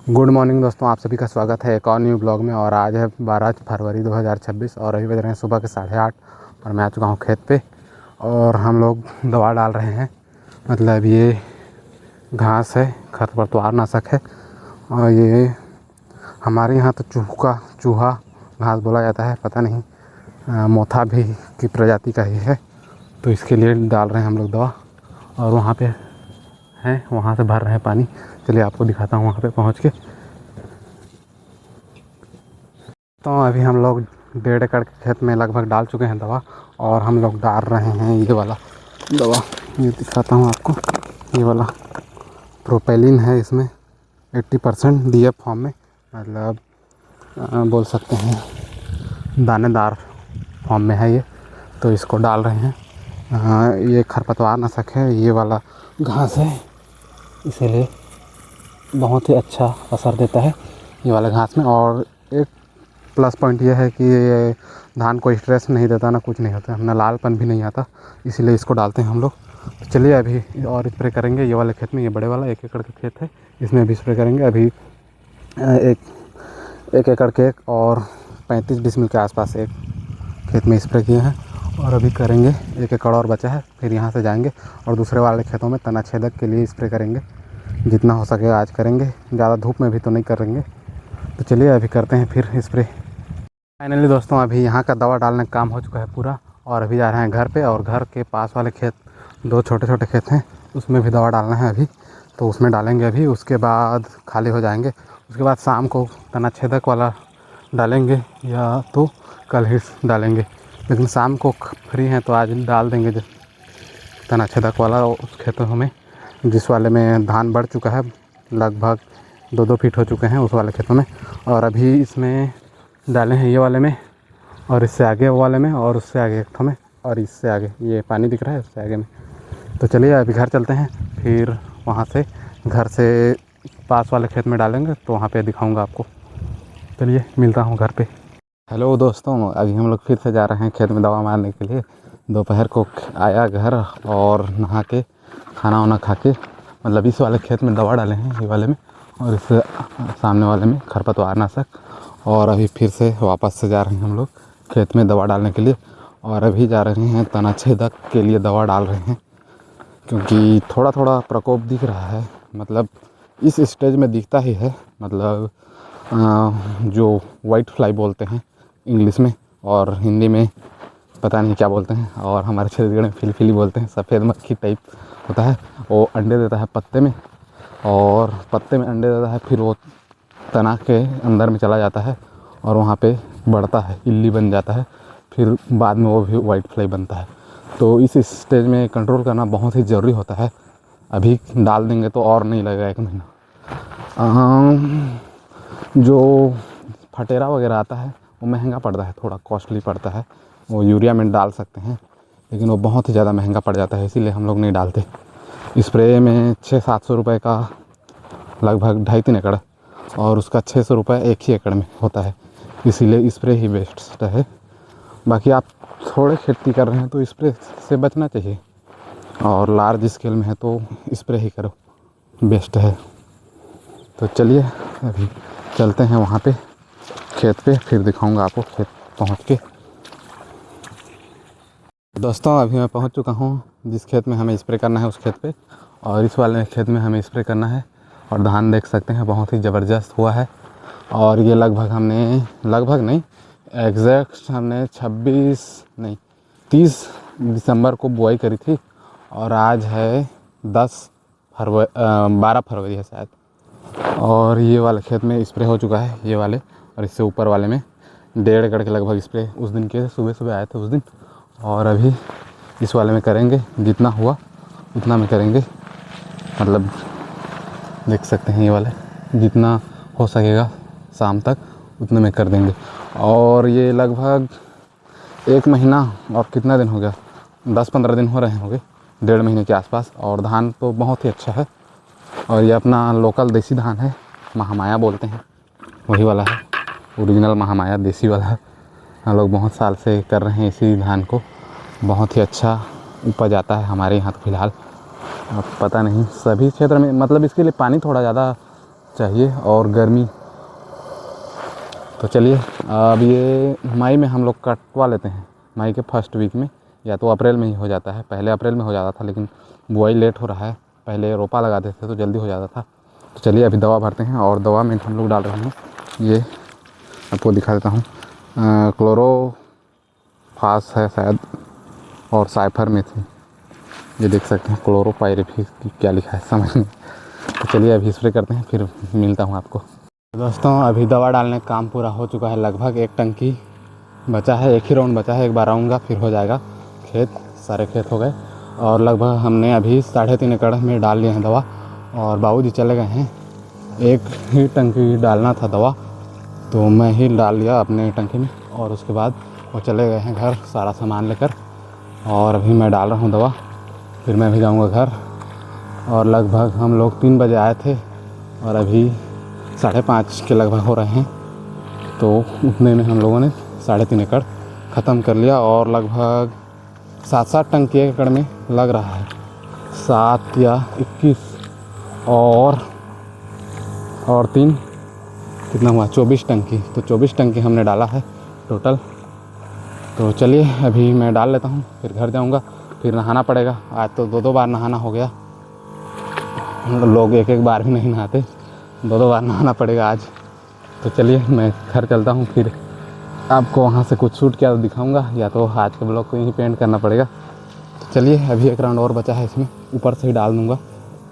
Good morning दोस्तों, आप सभी का स्वागत है एक और न्यू ब्लॉग में। और आज है 12 फरवरी 2026 और अभी बज रहे हैं सुबह के 8:30 और मैं आ चुका हूँ खेत पे। और हम लोग दवा डाल रहे हैं, मतलब ये घास है, खरपतवार नाशक है। और ये हमारे यहाँ तो चूहा घास बोला जाता है, पता नहीं मोथा भी की प्रजाति का ही है, तो इसके लिए डाल रहे हैं हम लोग दवा। और वहाँ पे हैं, वहाँ से भर रहे हैं पानी। चलिए आपको दिखाता हूँ वहाँ पे पहुँच के। तो अभी हम लोग 1.5 एकड़ के खेत में लगभग डाल चुके हैं दवा, और हम लोग डाल रहे हैं ये वाला दवा। ये दिखाता हूँ आपको, ये वाला प्रोपेलिन है, इसमें 80% DF फॉर्म में, मतलब बोल सकते हैं दानेदार फॉर्म में है ये। तो इसको डाल रहे हैं। ये खरपतवार नाशक है, ये वाला घास है, इसीलिए बहुत ही अच्छा असर देता है ये वाला घास में। और एक प्लस पॉइंट ये है कि ये धान को स्ट्रेस नहीं देता, ना कुछ नहीं होता, ना लालपन भी नहीं आता, इसीलिए इसको डालते हैं हम लोग। तो चलिए अभी और स्प्रे करेंगे ये वाले खेत में। ये बड़े वाला 1 एकड़ का खेत है, इसमें भी स्प्रे करेंगे। अभी एक एकड़ के और 35 डिसमिल के आसपास एक खेत में स्प्रे किए हैं, और अभी करेंगे 1 एकड़ और बचा है। फिर यहाँ से जाएंगे और दूसरे वाले खेतों में तना छेदक के लिए स्प्रे करेंगे, जितना हो सके आज करेंगे, ज़्यादा धूप में भी तो नहीं करेंगे। तो चलिए अभी करते हैं फिर स्प्रे। फाइनली दोस्तों, अभी यहाँ का दवा डालने का काम हो चुका है पूरा, और अभी जा रहे हैं घर पे। और घर के पास वाले खेत 2 छोटे छोटे खेत हैं, उसमें भी दवा डालना है अभी, तो उसमें डालेंगे अभी। उसके बाद खाली हो जाएंगे, उसके बाद शाम को तना छेदक वाला डालेंगे, या तो कल ही डालेंगे। लेकिन शाम को फ्री हैं तो आज डाल देंगे जो तना छेदक वाला उस खेतों में, जिस वाले में धान बढ़ चुका है, लगभग 2-2 फीट हो चुके हैं उस वाले खेतों में। और अभी इसमें डाले हैं ये वाले में, और इससे आगे वो वाले में, और उससे आगे एक ठो में, और इससे आगे ये पानी दिख रहा है उससे आगे में। तो चलिए अभी घर चलते हैं, फिर वहाँ से घर से पास वाले खेत में डालेंगे, तो वहाँ पे दिखाऊंगा आपको। चलिए मिलता हूँ घर पे। हेलो दोस्तों, अभी हम लोग फिर से जा रहे हैं खेत में दवा मारने के लिए। दोपहर को आया घर और नहा के खाना वाना खा के, मतलब इस वाले खेत में दवा डाले हैं, ये वाले में, और इस सामने वाले में खरपतवार नाशक। और अभी फिर से वापस से जा रहे हैं हम लोग खेत में दवा डालने के लिए। और अभी जा रहे हैं तना छेदक के लिए दवा डाल रहे हैं, क्योंकि थोड़ा थोड़ा प्रकोप दिख रहा है, मतलब इस स्टेज में दिखता ही है, मतलब जो वाइट फ्लाई बोलते हैं इंग्लिश में, और हिंदी में पता नहीं क्या बोलते हैं, और हमारे छत्तीसगढ़ में फिलफिली बोलते हैं। सफ़ेद मक्खी टाइप होता है, वो अंडे देता है पत्ते में, और पत्ते में अंडे देता है, फिर वो तना के अंदर में चला जाता है और वहाँ पे बढ़ता है, इल्ली बन जाता है, फिर बाद में वो भी वाइट फ्लाई बनता है। तो इस स्टेज में कंट्रोल करना बहुत ही ज़रूरी होता है। अभी डाल देंगे तो और नहीं लगेगा 1 महीना। जो फटेरा वगैरह आता है वो महंगा पड़ता है, थोड़ा कॉस्टली पड़ता है। वो यूरिया में डाल सकते हैं, लेकिन वो बहुत ही ज़्यादा महंगा पड़ जाता है, इसीलिए हम लोग नहीं डालते। स्प्रे में 600-700 रुपये का लगभग 2.5-3 एकड़, और उसका 600 रुपये 1 ही एकड़ में होता है, इसीलिए स्प्रे ही बेस्ट है। बाकी आप थोड़े खेती कर रहे हैं तो स्प्रे से बचना चाहिए, और लार्ज स्केल में है तो स्प्रे ही करो, बेस्ट है। तो चलिए अभी चलते हैं वहाँ पे खेत पे, फिर दिखाऊंगा आपको खेत पहुँच के। दोस्तों अभी मैं पहुँच चुका हूँ जिस खेत में हमें स्प्रे करना है उस खेत पे, और इस वाले खेत में हमें स्प्रे करना है। और धान देख सकते हैं बहुत ही ज़बरदस्त हुआ है। और ये लगभग नहीं, एग्जैक्ट हमने 30 दिसंबर को बुआई करी थी, और आज है 12 फरवरी है शायद। और ये वाले खेत में स्प्रे हो चुका है, ये वाले, और इससे ऊपर वाले में 1.5 एकड़ के लगभग स्प्रे उस दिन के, सुबह आए थे उस दिन। और अभी इस वाले में करेंगे, जितना हुआ उतना में करेंगे, मतलब देख सकते हैं ये वाले, जितना हो सकेगा शाम तक उतने में कर देंगे। और ये लगभग 1 महीना और कितना दिन हो गया, 10-15 दिन हो रहे होंगे, 1.5 महीने के आसपास। और धान तो बहुत ही अच्छा है, और ये अपना लोकल देसी धान है, महामाया बोलते हैं, वही वाला है, ओरिजिनल महामाया देसी वाला है। हम लोग बहुत साल से कर रहे हैं इसी धान को, बहुत ही अच्छा उपज आता है हमारे यहाँ तो फ़िलहाल। अब पता नहीं सभी क्षेत्र में, मतलब इसके लिए पानी थोड़ा ज़्यादा चाहिए और गर्मी। तो चलिए अब ये मई में हम लोग कटवा लेते हैं, मई के फर्स्ट वीक में, या तो अप्रैल में ही हो जाता है। पहले अप्रैल में हो जाता था लेकिन बुआई लेट हो रहा है, पहले रोपा लगाते थे तो जल्दी हो जाता था। तो चलिए अभी दवा भरते हैं और दवा में हम लोग डाल रहे हैं, ये आपको दिखा देता हूँ, क्लोरोफास है शायद और साइफर में थी, ये देख सकते हैं क्लोरोपाइरिफिस की क्या लिखा है समझ नहीं। तो चलिए अभी स्प्रे करते हैं फिर मिलता हूँ आपको। दोस्तों अभी दवा डालने का काम पूरा हो चुका है, लगभग एक टंकी बचा है, एक ही राउंड बचा है, एक बार आऊँगा फिर हो जाएगा। खेत सारे खेत हो गए और लगभग हमने अभी 3.5 एकड़ में डाल लिए हैं दवा और बाबूजी चले गए हैं। एक ही टंकी डालना था दवा तो मैं ही डाल लिया अपने टंकी में और उसके बाद वो चले गए हैं घर सारा सामान लेकर और अभी मैं डाल रहा हूँ दवा, फिर मैं भी जाऊँगा घर। और लगभग हम लोग 3 बजे आए थे और अभी 5:30 के लगभग हो रहे हैं, तो उतने में हम लोगों ने 3.5 एकड़ ख़त्म कर लिया और लगभग 7 टंकी एक एकड़ में लग रहा है, 7 या 21 और 3 कितना हुआ 24 टंकी। तो 24 टंकी हमने डाला है टोटल। तो चलिए अभी मैं डाल लेता हूँ फिर घर जाऊँगा, फिर नहाना पड़ेगा। आज तो 2 बार नहाना हो गया, लोग एक बार भी नहीं नहाते, 2 बार नहाना पड़ेगा आज। तो चलिए मैं घर चलता हूँ, फिर आपको वहाँ से कुछ शूट किया तो दिखाऊंगा या तो आज के ब्लॉग को यहीं पेंट करना पड़ेगा। तो चलिए अभी एक राउंड और बचा है, इसमें ऊपर से ही डाल दूँगा,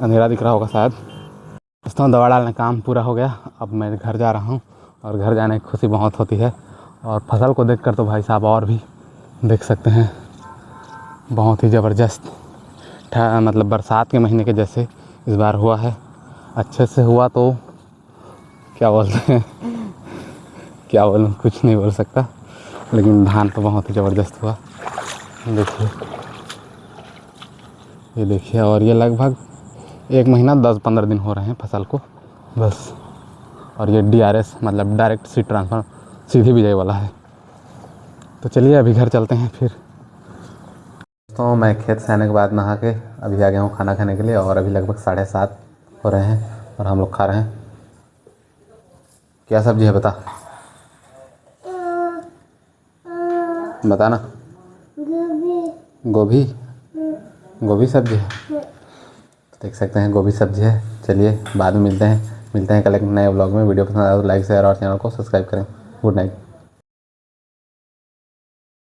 अंधेरा दिख रहा होगा शायद। दोस्तों दवा डालने का काम पूरा हो गया, अब मैं घर जा रहा हूँ और घर जाने की खुशी बहुत होती है। और फसल को देखकर तो भाई साहब और भी देख सकते हैं बहुत ही ज़बरदस्त मतलब बरसात के महीने के जैसे इस बार हुआ है। अच्छे से हुआ तो क्या बोलते हैं, क्या बोलूँ, कुछ नहीं बोल सकता, लेकिन धान तो बहुत ही ज़बरदस्त हुआ। देखिए ये देखिए, और ये लगभग 1 महीना 10-15 दिन हो रहे हैं फसल को बस। और ये DRS मतलब डायरेक्ट सीड ट्रांसफ़र सीधी बिजाई वाला है। तो चलिए अभी घर चलते हैं फिर। तो मैं खेत से आने के बाद नहा के अभी आ गया हूँ खाना खाने के लिए और अभी लगभग 7:30 हो रहे हैं और हम लोग खा रहे हैं। क्या सब्जी है बता ना। गोभी गोभी सब्जी है, तो देख सकते हैं गोभी सब्जी है। चलिए बाद में मिलते हैं कल एक नए व्लॉग में। वीडियो पसंद आया तो लाइक शेयर और चैनल को सब्सक्राइब करें। Good night.